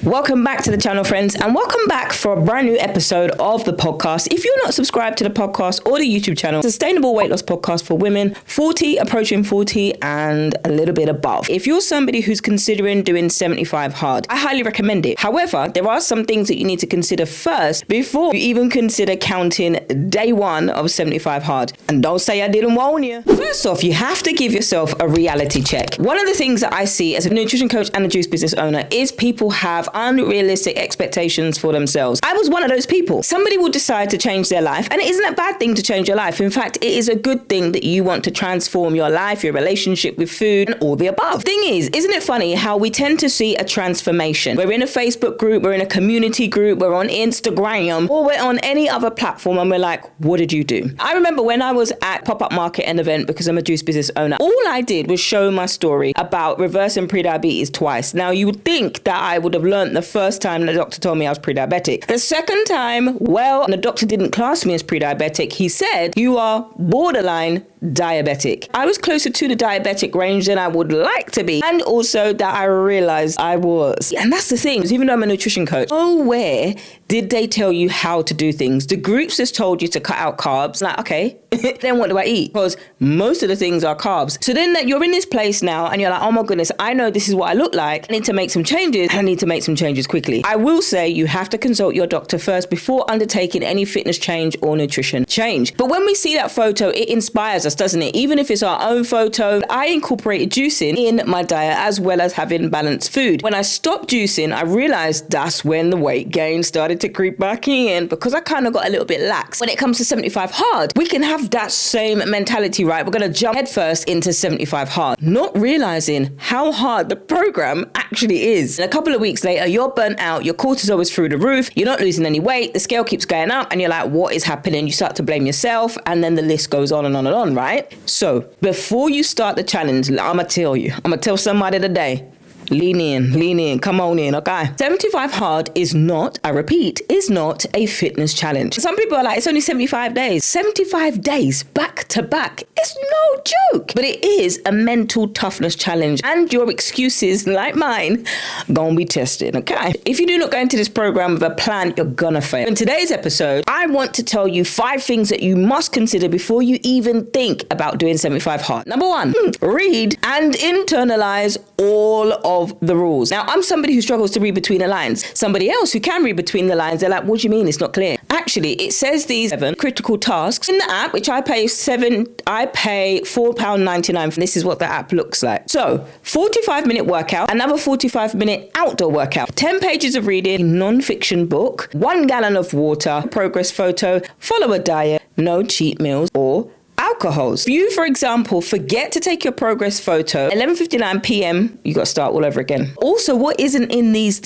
Welcome back to the channel, friends, and welcome back for a brand new episode of the podcast. If you're not subscribed to the podcast or the YouTube channel, Sustainable Weight Loss Podcast for women 40, approaching 40, and a little bit above. If you're somebody who's considering doing 75 hard, I highly recommend it. However, there are some things that you need to consider first before you even consider counting day one of 75 hard. And don't say I didn't warn you. First off, you have to give yourself a reality check. One of the things that I see as a nutrition coach and a juice business owner is people have unrealistic expectations for themselves. I was one of those people. Somebody will decide to change their life, and it isn't a bad thing to change your life. In fact, it is a good thing that you want to transform your life, your relationship with food, and all the above. Thing is, isn't it funny how we tend to see a transformation? We're in a Facebook group, we're in a community group, we're on Instagram, or we're on any other platform, and we're like, what did you do? I remember when I was at Pop-Up Market and event, because I'm a juice business owner, all I did was show my story about reversing prediabetes twice. Now, you would think that I would have learned the first time the doctor told me I was pre-diabetic. The second time, well, the doctor didn't class me as pre-diabetic. He said, you are borderline diabetic. I was closer to the diabetic range than I would like to be, and also that I realized I was. And that's the thing, even though I'm a nutrition coach, where did they tell you how to do things? The groups just told you to cut out carbs. Like, okay, then what do I eat? Because most of the things are carbs. So then that you're in this place now and you're like, oh my goodness, I know this is what I look like. I need to make some changes. I need to make some changes quickly. I will say you have to consult your doctor first before undertaking any fitness change or nutrition change. But when we see that photo, it inspires us, doesn't it? Even if it's our own photo. I incorporated juicing in my diet as well as having balanced food. When I stopped juicing, I realized that's when the weight gain started to creep back in, because I kind of got a little bit lax. When it comes to 75 hard, we can have that same mentality, right? We're going to jump headfirst into 75 hard, not realizing how hard the program actually is. And a couple of weeks later, you're burnt out, your cortisol is through the roof, you're not losing any weight, the scale keeps going up, and you're like, what is happening? You start to blame yourself, and then the list goes on and on and on, right? So before you start the challenge, I'm going to tell somebody today, lean in, come on in, okay? 75 hard is not, I repeat, is not a fitness challenge. Some people are like, it's only 75 days. 75 days back to back. It's no joke. But it is a mental toughness challenge, and your excuses, like mine, gonna be tested, okay? If you do not go into this program with a plan, you're gonna fail. In today's episode, I want to tell you 5 things that you must consider before you even think about doing 75 hard. Number 1, read and internalize all of the rules. Now, I'm somebody who struggles to read between the lines. Somebody else who can read between the lines, they're like, what do you mean it's not clear? Actually, it says these 7 critical tasks in the app, which I pay £4.99 for. This is what the app looks like. So, 45-minute workout, another 45-minute outdoor workout, 10 pages of reading, non-fiction book, 1 gallon of water, progress photo, follow a diet, no cheat meals or alcohols. If you, for example, forget to take your progress photo, 11:59 p.m., you got to start all over again. Also, what isn't in these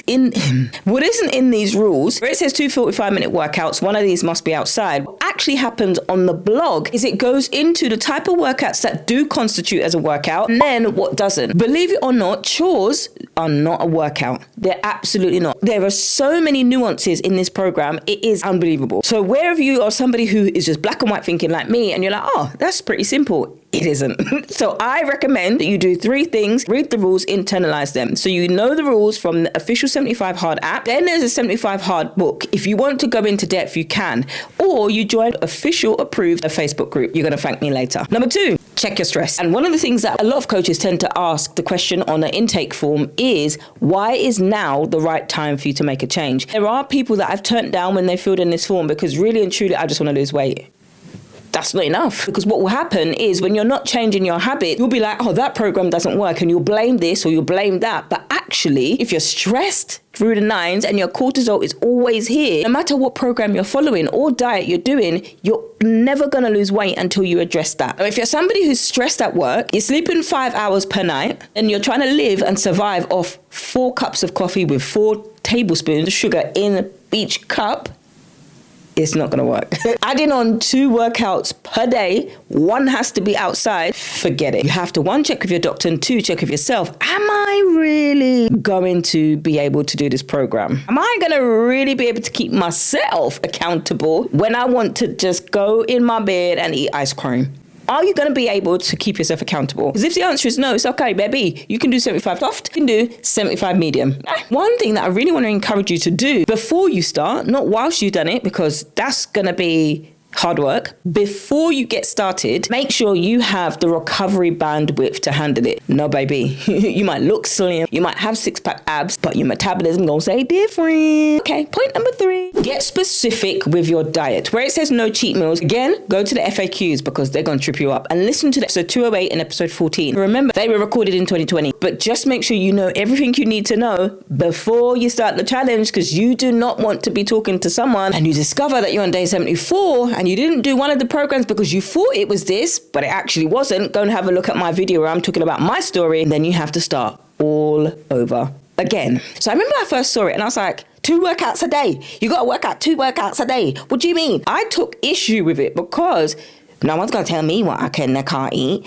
rules, where it says 2 45-minute workouts, one of these must be outside. What actually happens on the blog is it goes into the type of workouts that do constitute as a workout, and then what doesn't. Believe it or not, chores are not a workout. They're absolutely not. There are so many nuances in this program. It is unbelievable. So wherever you are somebody who is just black and white thinking like me, and you're like, oh, that's pretty simple. It isn't. So I recommend that you do 3 things, read the rules, internalize them. So you know the rules from the official 75 Hard app. Then there's a 75 Hard book. If you want to go into depth, you can. Or you join official approved Facebook group. You're going to thank me later. Number 2, check your stress. And one of the things that a lot of coaches tend to ask the question on the intake form is, why is now the right time for you to make a change? There are people that I've turned down when they filled in this form because really and truly, I just want to lose weight. That's not enough, because what will happen is when you're not changing your habit, you'll be like, oh, that program doesn't work, and you'll blame this or you'll blame that. But actually, if you're stressed through the nines and your cortisol is always here, no matter what program you're following or diet you're doing, you're never going to lose weight until you address that. Now, if you're somebody who's stressed at work, you're sleeping 5 hours per night, and you're trying to live and survive off 4 cups of coffee with 4 tablespoons of sugar in each cup, it's not going to work. Adding on 2 workouts per day, 1 has to be outside, forget it. You have to 1, check with your doctor, and 2, check with yourself. Am I really going to be able to do this program? Am I going to really be able to keep myself accountable when I want to just go in my bed and eat ice cream? are you going to be able to keep yourself accountable? Because if the answer is no, it's okay, baby. You can do 75 soft, you can do 75 medium. One thing that I really want to encourage you to do before you start, not whilst you've done it, because that's going to be hard work. Before you get started, make sure you have the recovery bandwidth to handle it. No, baby. You might look slim, you might have six-pack abs, but your metabolism gonna say different. Okay, point number 3. Get specific with your diet. Where it says no cheat meals, again, go to the FAQs because they're gonna trip you up. And listen to the episode 208 and episode 14. Remember, they were recorded in 2020. But just make sure you know everything you need to know before you start the challenge, because you do not want to be talking to someone and you discover that you're on day 74 and you didn't do one of the programs because you thought it was this, but it actually wasn't. Go and have a look at my video where I'm talking about my story, and then you have to start all over again. So I remember I first saw it and I was like, 2 workouts a day. You got to work out 2 workouts a day. What do you mean? I took issue with it because no one's going to tell me what I can and can't eat.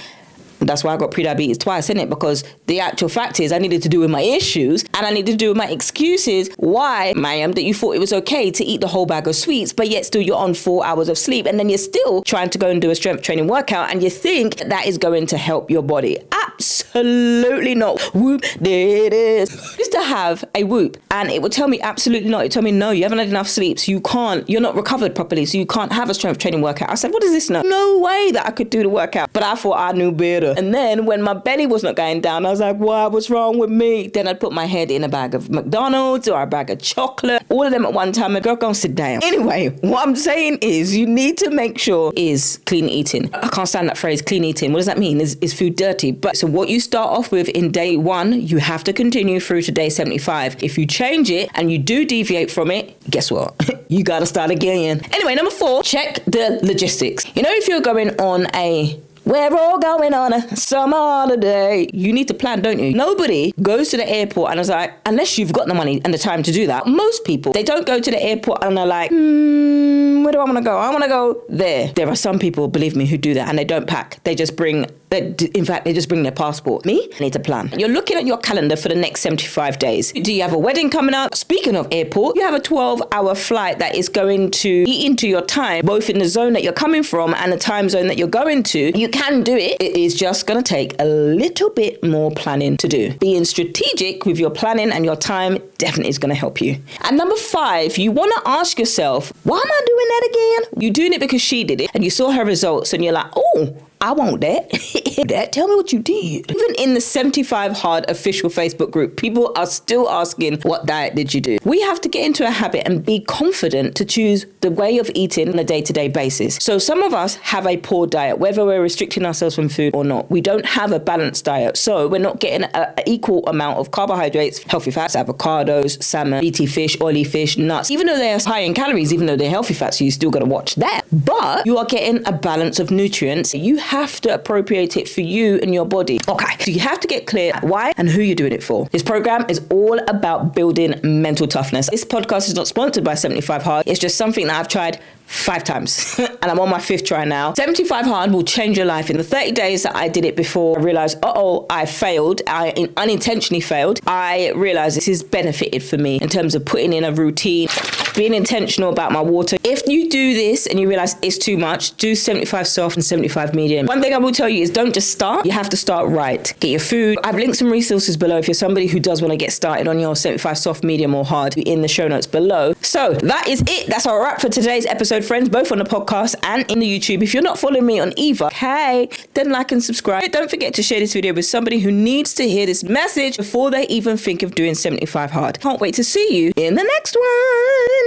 That's why I got prediabetes twice, isn't it? Because the actual fact is I needed to do with my issues and I needed to do with my excuses why, ma'am, that you thought it was okay to eat the whole bag of sweets, but yet still you're on 4 hours of sleep and then you're still trying to go and do a strength training workout and you think that is going to help your body. Absolutely not. Whoop, there it is. I used to have a Whoop and it would tell me absolutely not. It told me, no, you haven't had enough sleep, so you're not recovered properly, so you can't have a strength training workout. I said, what does this know? No way that I could do the workout. But I thought I knew better. And then when my belly was not going down, I was like, what was wrong with me? Then I'd put my head in a bag of McDonald's or a bag of chocolate, all of them at one time. And girl, go and sit down. Anyway, what I'm saying is you need to make sure is clean eating. I can't stand that phrase, clean eating. What does that mean? Is food dirty? But so what you start off with in day 1, you have to continue through to day 75. If you change it and you do deviate from it, guess what? You got to start again. Anyway, number 4, check the logistics. You know, if you're going on we're all going on a summer holiday, you need to plan, don't you? Nobody goes to the airport and is like, unless you've got the money and the time to do that. Most people, they don't go to the airport and they're like, where do I want to go? I want to go there. There are some people, believe me, who do that and they don't pack. They just bring their passport. Me, I need to plan. You're looking at your calendar for the next 75 days. Do you have a wedding coming up? Speaking of airport, you have a 12-hour flight that is going to eat into your time, both in the zone that you're coming from and the time zone that you're going to. You can do it. It is just going to take a little bit more planning to do. Being strategic with your planning and your time definitely is going to help you. And number 5, you want to ask yourself, why am I doing that again? You're doing it because she did it and you saw her results and you're like, oh, I want that. Tell me what you did. Even in the 75 Hard official Facebook group, people are still asking, what diet did you do? We have to get into a habit and be confident to choose the way of eating on a day-to-day basis. So some of us have a poor diet, whether we're restricting ourselves from food or not. We don't have a balanced diet. So we're not getting an equal amount of carbohydrates, healthy fats, avocados, salmon, BT fish, oily fish, nuts. Even though they're high in calories, even though they're healthy fats, so you still got to watch that. But you are getting a balance of nutrients. You have to appropriate it for you and your body. Okay, so you have to get clear why and who you're doing it for. This program is all about building mental toughness. This podcast is not sponsored by 75 Hard. It's just something that I've tried 5 times and I'm on my 5th try now. 75 Hard will change your life. In the 30 days that I did it before, I realized, I failed. I unintentionally failed. I realized this has benefited for me in terms of putting in a routine, being intentional about my water. If you do this and you realize it's too much, do 75 soft and 75 medium. One thing I will tell you is don't just start. You have to start right. Get your food. I've linked some resources below if you're somebody who does want to get started on your 75 soft, medium or hard in the show notes below. So that is it. That's our wrap for today's episode, friends, both on the podcast and in the YouTube. If you're not following me on either, okay, then like and subscribe. Don't forget to share this video with somebody who needs to hear this message before they even think of doing 75 Hard. Can't wait to see you in the next one.